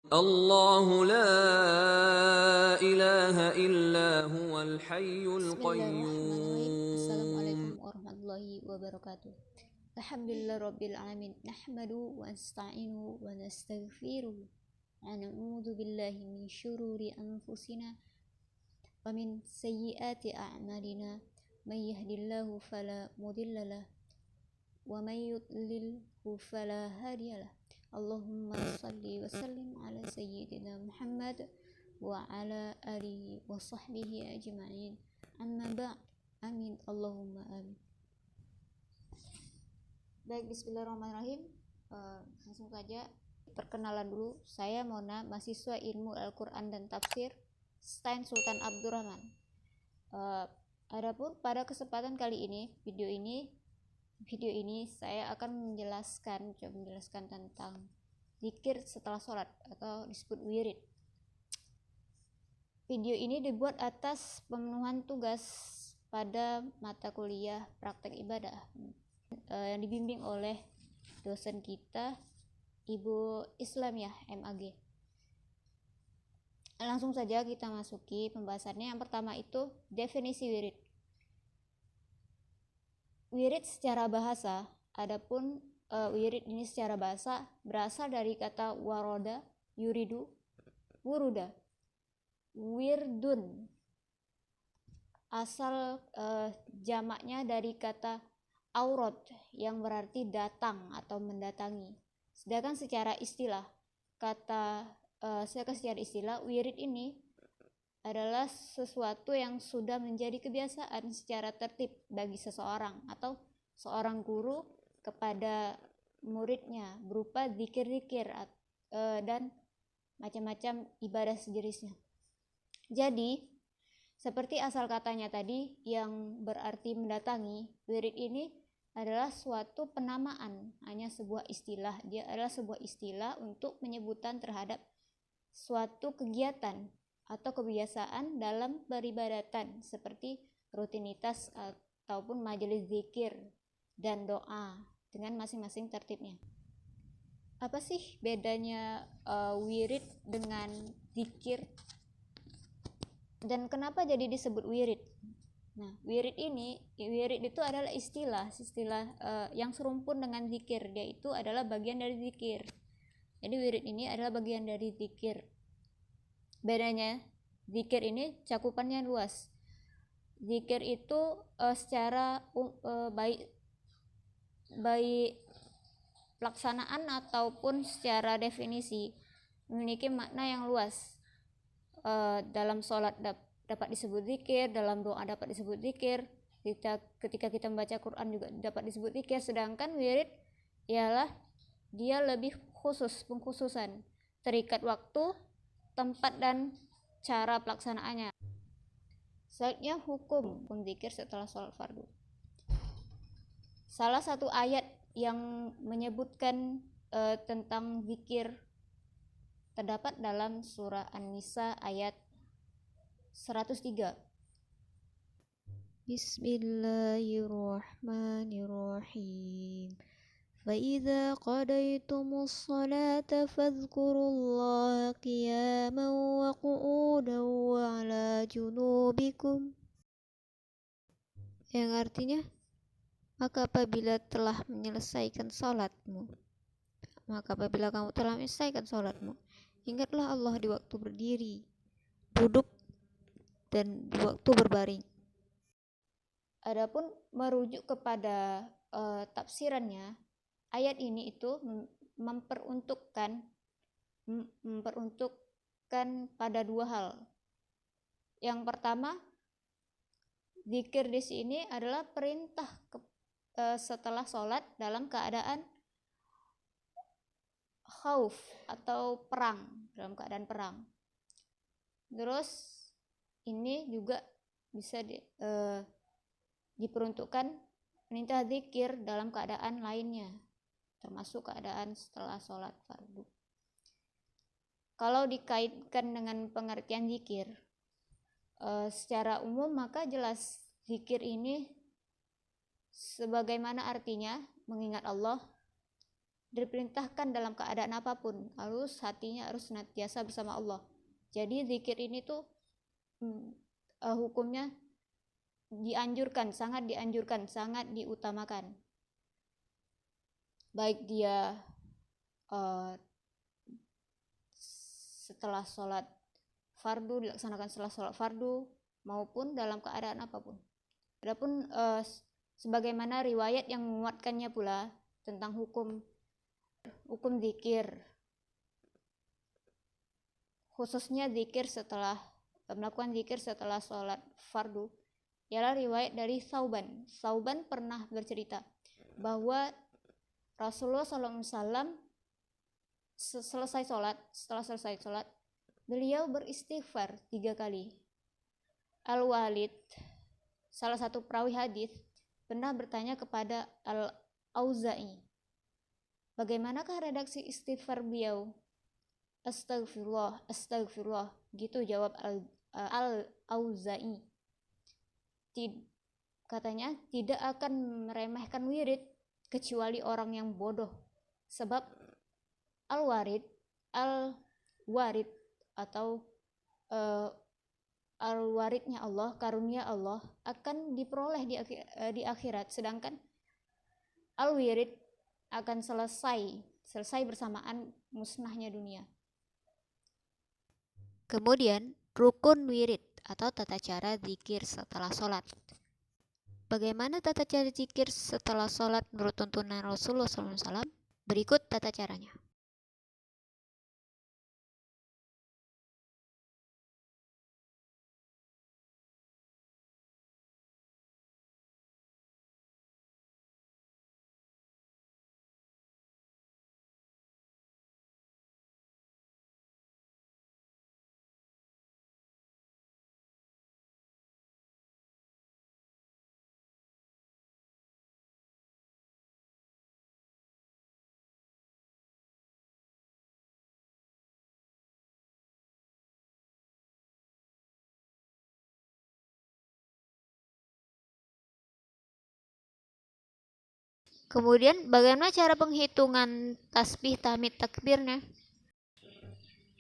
الله لا إله إلا هو الحي Bismillahirrahmanirrahim. القيوم. Assalamualaikum warahmatullahi wabarakatuh. Alhamdulillah rabbil alamin. Nahmadu wa nasta'inu wa nastaghfiruh. Wa na'udzu billahi min syururi anfusina wa min sayyiati a'malina. May yahdihillahu fala mudhillalah wa may yudlilhu fala hadiyalah. Allahumma shalli wa sallim ala sayyidina Muhammad wa ala alihi wa sahbihi ajma'in. Amma ba'd. Amin Allahumma amin. Baik, bismillahirrahmanirrahim. Langsung saja perkenalan dulu. Saya Mona, mahasiswa Ilmu Al-Qur'an dan Tafsir STAN Sultan Abdurrahman. Adapun pada kesempatan kali ini, video ini saya akan menjelaskan tentang zikir setelah sholat atau disebut wirid. Video ini dibuat atas pemenuhan tugas pada mata kuliah praktek ibadah yang dibimbing oleh dosen kita, Ibu Islamiyah MAG. Langsung saja kita masuki pembahasannya. Yang pertama itu definisi wirid. Wirid secara bahasa, adapun wirid ini secara bahasa berasal dari kata waroda, yuridu, wuruda, wirdun. Asal jamaknya dari kata aurad yang berarti datang atau mendatangi. Sedangkan secara istilah wirid ini adalah sesuatu yang sudah menjadi kebiasaan secara tertib bagi seseorang atau seorang guru kepada muridnya berupa zikir-zikir dan macam-macam ibadah sejenisnya. Jadi, seperti asal katanya tadi yang berarti mendatangi, wirid ini adalah suatu penamaan, hanya sebuah istilah. Dia adalah sebuah istilah untuk penyebutan terhadap suatu kegiatan atau kebiasaan dalam peribadatan seperti rutinitas ataupun majelis zikir dan doa dengan masing-masing tertibnya. Apa sih bedanya wirid dengan zikir? Dan kenapa jadi disebut wirid? Nah, wirid itu adalah istilah yang serumpun dengan zikir. Dia itu adalah bagian dari zikir. Jadi wirid ini adalah bagian dari zikir. Bedanya, zikir ini cakupannya luas. Zikir itu secara baik pelaksanaan ataupun secara definisi memiliki makna yang luas. Dalam sholat dapat disebut zikir, dalam doa dapat disebut zikir, ketika kita membaca Quran juga dapat disebut zikir. Sedangkan wirid ialah dia lebih khusus, pengkhususan, terikat waktu, tempat dan cara pelaksanaannya. Selanjutnya hukum zikir setelah sholat fardu. Salah satu ayat yang menyebutkan tentang zikir terdapat dalam surah An-Nisa ayat 103. Bismillahirrahmanirrahim. فَإِذَا قَضَيْتُمُ الصَّلَاةَ فَاذْكُرُوا اللَّهَ قِيَامًا وَقُعُودًا وَعَلَى جُنُوبِكُمْ. Yang artinya, maka apabila kamu telah menyelesaikan sholatmu, ingatlah Allah di waktu berdiri, duduk, dan di waktu berbaring. Adapun merujuk kepada tafsirannya, ayat ini itu memperuntukkan pada dua hal. Yang pertama, zikir di sini adalah perintah setelah sholat dalam keadaan khauf atau dalam keadaan perang. Terus ini juga bisa diperuntukkan perintah zikir dalam keadaan lainnya, termasuk keadaan setelah sholat fardu. Kalau dikaitkan dengan pengertian zikir secara umum, maka jelas zikir ini sebagaimana artinya mengingat Allah, diperintahkan dalam keadaan apapun, harus hatinya harus senantiasa bersama Allah. Jadi zikir ini tuh hukumnya dianjurkan, sangat dianjurkan, sangat diutamakan. Baik dia setelah sholat fardu, dilaksanakan setelah sholat fardu, maupun dalam keadaan apapun. Adapun sebagaimana riwayat yang menguatkannya pula tentang hukum zikir, khususnya zikir setelah melakukan zikir setelah sholat fardu, ialah riwayat dari Sauban pernah bercerita bahwa Rasulullah SAW setelah selesai sholat, beliau beristighfar 3 kali. Al-Walid, salah satu perawi hadis, pernah bertanya kepada Al-Auza'i, bagaimanakah redaksi istighfar beliau? Astagfirullah, astagfirullah, gitu jawab Al-Auza'i. Katanya, tidak akan meremehkan wirid kecuali orang yang bodoh, sebab Al-Warid atau Al-Waridnya Allah, karunia Allah akan diperoleh di akhirat, sedangkan Al-Wirid akan selesai bersamaan musnahnya dunia. Kemudian rukun wirid atau tata cara zikir setelah sholat. Bagaimana tata cara zikir setelah sholat menurut tuntunan Rasulullah SAW? Berikut tata caranya. Kemudian bagaimana cara penghitungan tasbih, tahmid, takbirnya?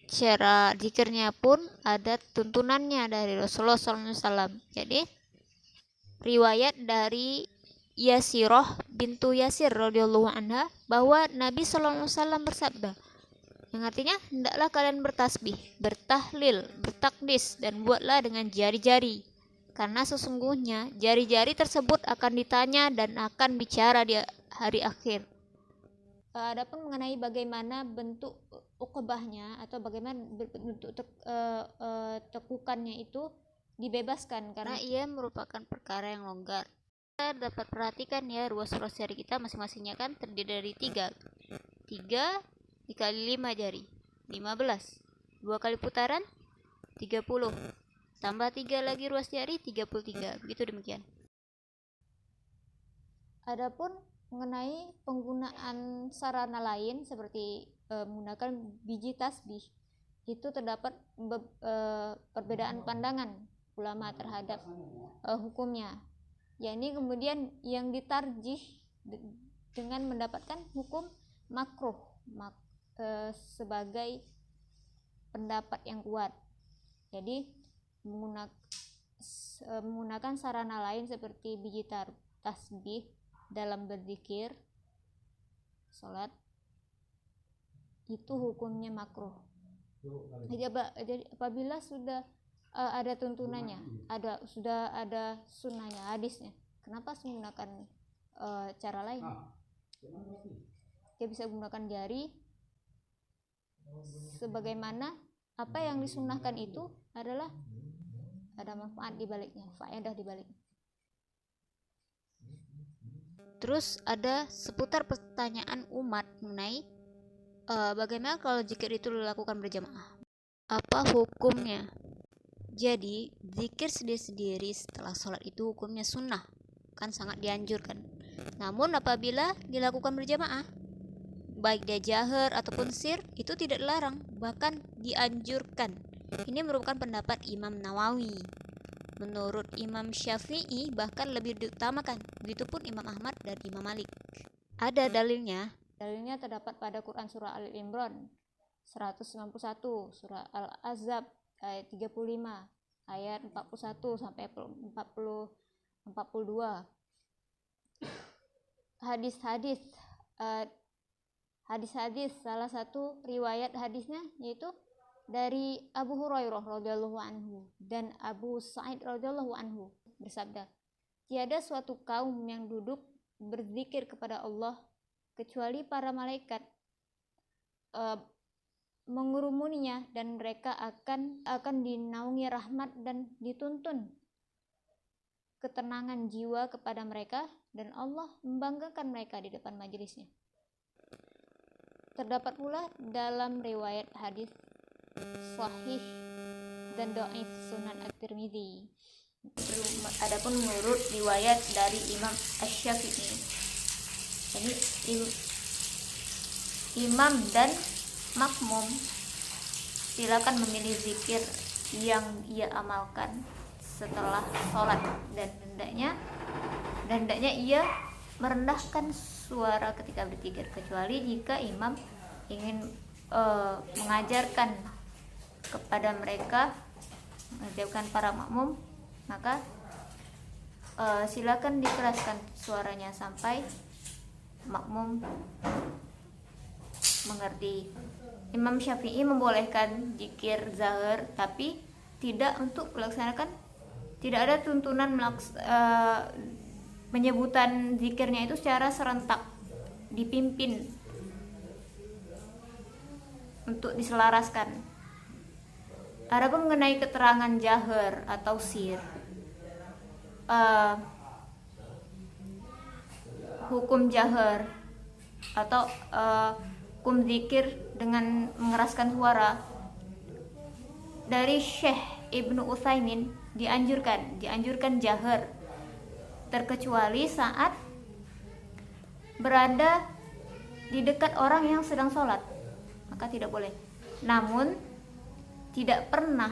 Cara zikirnya pun ada tuntunannya dari Rasulullah SAW. Jadi riwayat dari Yasirah bintu Yasir radhiyallahu anha bahwa Nabi SAW bersabda, yang artinya, hendaklah kalian bertasbih, bertahlil, bertakdis, dan buatlah dengan jari-jari, karena sesungguhnya jari-jari tersebut akan ditanya dan akan bicara di hari akhir. Adapun mengenai bagaimana bentuk uqbahnya atau bagaimana bentuk tekukannya itu dibebaskan karena ia merupakan perkara yang longgar. Kita dapat perhatikan ya, ruas-ruas jari kita masing-masingnya kan terdiri dari 3 dikali 5 jari, 15. 2 kali putaran 30. Tambah 3 lagi ruas jari 33. Begitu demikian. Adapun mengenai penggunaan sarana lain seperti menggunakan biji tasbih, itu terdapat perbedaan pandangan ulama terhadap hukumnya. Yakni kemudian yang ditarjih dengan mendapatkan hukum makruh sebagai pendapat yang kuat. Jadi menggunakan sarana lain seperti biji tasbih dalam berzikir sholat itu hukumnya makruh. Jadi apabila sudah ada tuntunannya, sudah ada sunnahnya, hadisnya, kenapa menggunakan cara lain? Dia bisa menggunakan jari, sebagaimana apa yang disunnahkan itu adalah ada manfaat di baliknya, faedah di baliknya. Terus ada seputar pertanyaan umat mengenai bagaimana kalau zikir itu dilakukan berjamaah, apa hukumnya? Jadi zikir sendiri-sendiri setelah sholat itu hukumnya sunnah, kan sangat dianjurkan. Namun apabila dilakukan berjamaah, baik dia jahar ataupun sir, itu tidak dilarang, bahkan dianjurkan. Ini merupakan pendapat Imam Nawawi. Menurut Imam Syafi'i bahkan lebih diutamakan, begitupun Imam Ahmad dan Imam Malik. Ada dalilnya Dalilnya terdapat pada Quran surah Al-Imran 191, surah Al-Ahzab ayat 35, ayat 41 sampai 40 42. Hadis-hadis salah satu riwayat hadisnya yaitu dari Abu Hurairah radhiyallahu anhu dan Abu Sa'id radhiyallahu anhu bersabda, tiada suatu kaum yang duduk berzikir kepada Allah kecuali para malaikat mengurumuninya dan mereka akan dinaungi rahmat dan dituntun ketenangan jiwa kepada mereka dan Allah membanggakan mereka di depan majelisnya. Terdapat pula dalam riwayat hadis sahih dan dhaif Sunan At-Tirmidzi. Adapun menurut riwayat dari Imam Asy-Syafi'i, jadi imam dan makmum silakan memilih zikir yang ia amalkan setelah sholat dan hendaknya ia merendahkan suara ketika berzikir, kecuali jika imam ingin mengajarkan kepada mereka, mengajarkan para makmum, maka silakan dikeraskan suaranya sampai makmum mengerti. Imam Syafi'i membolehkan zikir zahir, tapi tidak untuk melaksanakan, tidak ada tuntunan penyebutan zikirnya itu secara serentak, dipimpin untuk diselaraskan. Adapun mengenai keterangan jahar atau sir, hukum jahar atau hukum zikir dengan mengeraskan suara dari Syekh Ibnu Utsaimin dianjurkan jahar, terkecuali saat berada di dekat orang yang sedang sholat, maka tidak boleh. Namun tidak pernah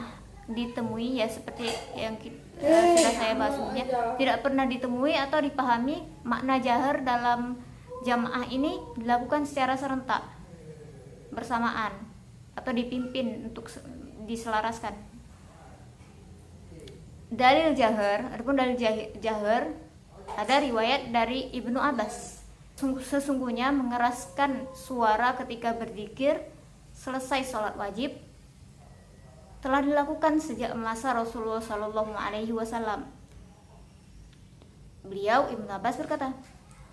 ditemui, ya seperti yang sudah saya bahas sebelumnya, tidak pernah ditemui atau dipahami makna jahar dalam jamaah ini dilakukan secara serentak bersamaan atau dipimpin untuk diselaraskan. Dalil jahar, adapun dalil jahar ada riwayat dari Ibnu Abbas, sesungguhnya mengeraskan suara ketika berzikir selesai sholat wajib telah dilakukan sejak masa Rasulullah Shallallahu Alaihi Wasallam. Beliau Ibnu Abbas berkata,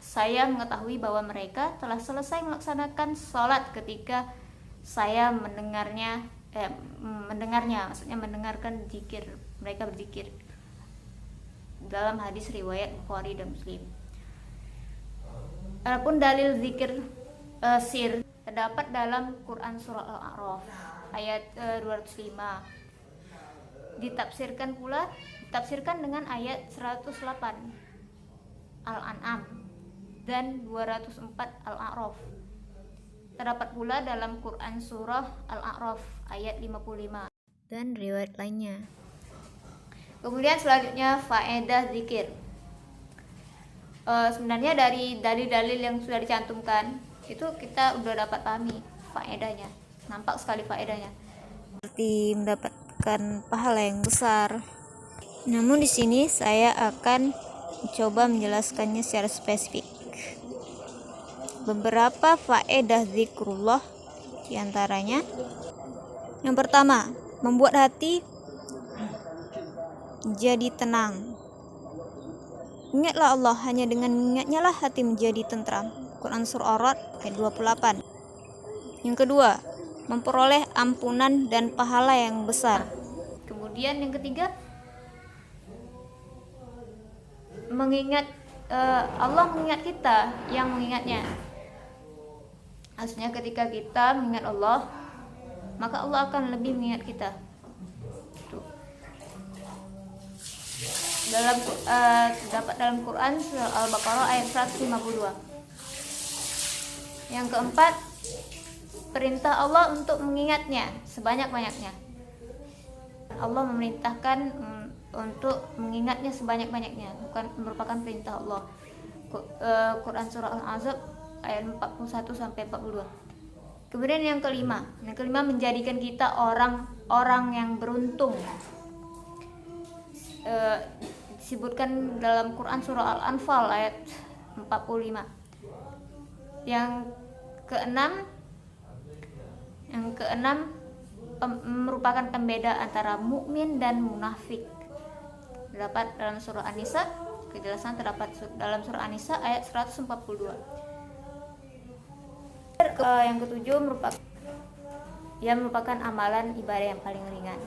saya mengetahui bahwa mereka telah selesai melaksanakan sholat ketika saya mendengarnya, maksudnya mendengarkan zikir, mereka berzikir. Dalam hadis riwayat Bukhari dan Muslim. Adapun dalil zikir sir terdapat dalam Quran surah Al-A'raf ayat 205. Ditafsirkan dengan ayat 108 Al-An'am dan 204 Al-A'raf. Terdapat pula dalam Quran surah Al-A'raf ayat 55 dan riwayat lainnya. Kemudian selanjutnya faedah zikir. Sebenarnya dari dalil-dalil yang sudah dicantumkan itu kita udah dapat pahami faedahnya. Nampak sekali faedahnya, seperti mendapatkan pahala yang besar. Namun di sini saya akan mencoba menjelaskannya secara spesifik. Beberapa faedah zikrullah diantaranya, yang pertama, membuat hati jadi tenang. Ingatlah Allah, hanya dengan mengingatnya lah hati menjadi tentram. Quran surah Ar-Ra'd ayat 28. Yang kedua, memperoleh ampunan dan pahala yang besar. Kemudian yang ketiga, mengingat Allah mengingat kita yang mengingatnya. Maksudnya ketika kita mengingat Allah, maka Allah akan lebih mengingat kita. Terdapat dalam Quran surah Al-Baqarah ayat 152. Yang keempat, perintah Allah untuk mengingatnya sebanyak-banyaknya. Allah memerintahkan untuk mengingatnya sebanyak-banyaknya, bukan merupakan perintah Allah. Quran surah Al-Ahzab ayat 41 sampai 42. Kemudian yang kelima menjadikan kita orang yang beruntung. Disebutkan dalam Quran surah Al-Anfal ayat 45. Yang keenam merupakan pembeda antara mukmin dan munafik. Terdapat dalam surah An-Nisa, kejelasan terdapat dalam surah An-Nisa ayat 142. Yang ketujuh merupakan amalan ibadah yang paling ringan.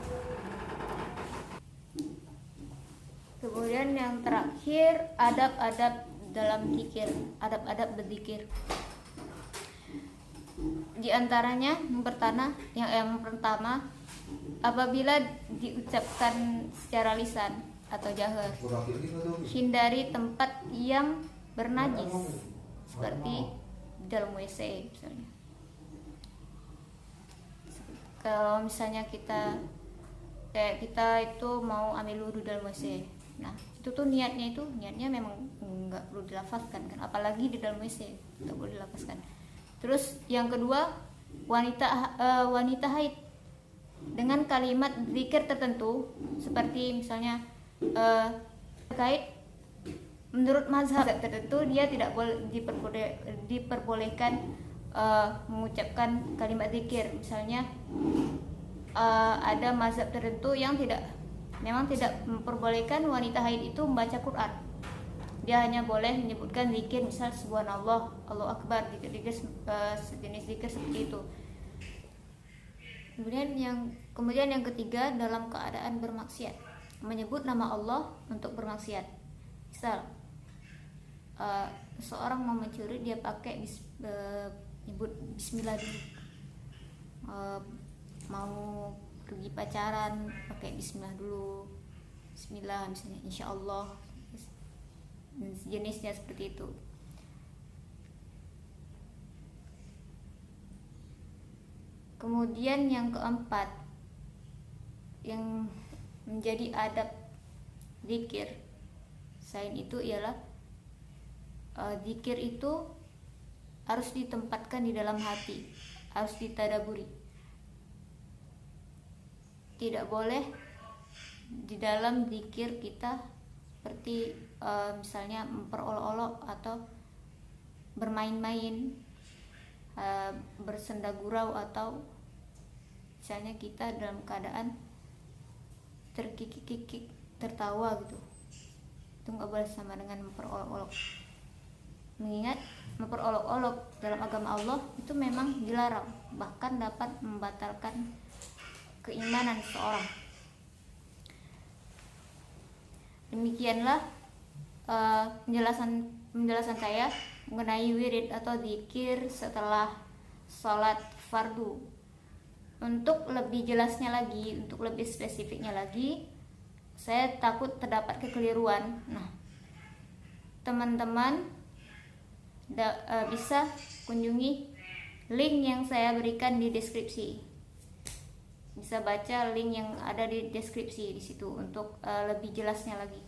Kemudian yang terakhir, adab-adab dalam zikir, adab-adab berzikir. Di antaranya yang pertama, apabila diucapkan secara lisan atau jahar, hindari tempat yang bernajis seperti dalam WC misalnya. Kalau misalnya kita itu mau ambil wudhu dalam WC, nah itu tuh niatnya memang nggak perlu dilafazkan kan, apalagi di dalam WC nggak perlu dilafazkan. Terus yang kedua, wanita haid dengan kalimat zikir tertentu, seperti misalnya terkait menurut mazhab tertentu dia tidak boleh diperbolehkan mengucapkan kalimat zikir. Misalnya ada mazhab tertentu yang memang tidak memperbolehkan wanita haid itu membaca Quran. Dia hanya boleh menyebutkan zikir, misal subhanallah, Allahu akbar, zikir sejenis zikir seperti itu. Kemudian yang ketiga, dalam keadaan bermaksiat, menyebut nama Allah untuk bermaksiat. Misal seorang mau mencuri, dia pakai nyebut bismillah dulu. Mau pergi pacaran pakai bismillah dulu, bismillah misalnya, insyaallah, jenisnya seperti itu. Kemudian yang keempat, yang menjadi adab zikir selain itu ialah zikir itu harus ditempatkan di dalam hati, harus ditadaburi. Tidak boleh di dalam zikir kita seperti misalnya memperolok-olok atau bermain-main, bersenda gurau, misalnya kita dalam keadaan terkikik-kikik, tertawa gitu. Itu nggak boleh, sama dengan memperolok-olok. Mengingat memperolok-olok dalam agama Allah itu memang dilarang, bahkan dapat membatalkan keimanan seseorang. Demikianlah penjelasan saya mengenai wirid atau zikir setelah sholat fardu. Untuk lebih jelasnya lagi, untuk lebih spesifiknya lagi, saya takut terdapat kekeliruan. Nah, teman-teman bisa kunjungi link yang saya berikan di deskripsi. Bisa baca link yang ada di deskripsi di situ untuk lebih jelasnya lagi.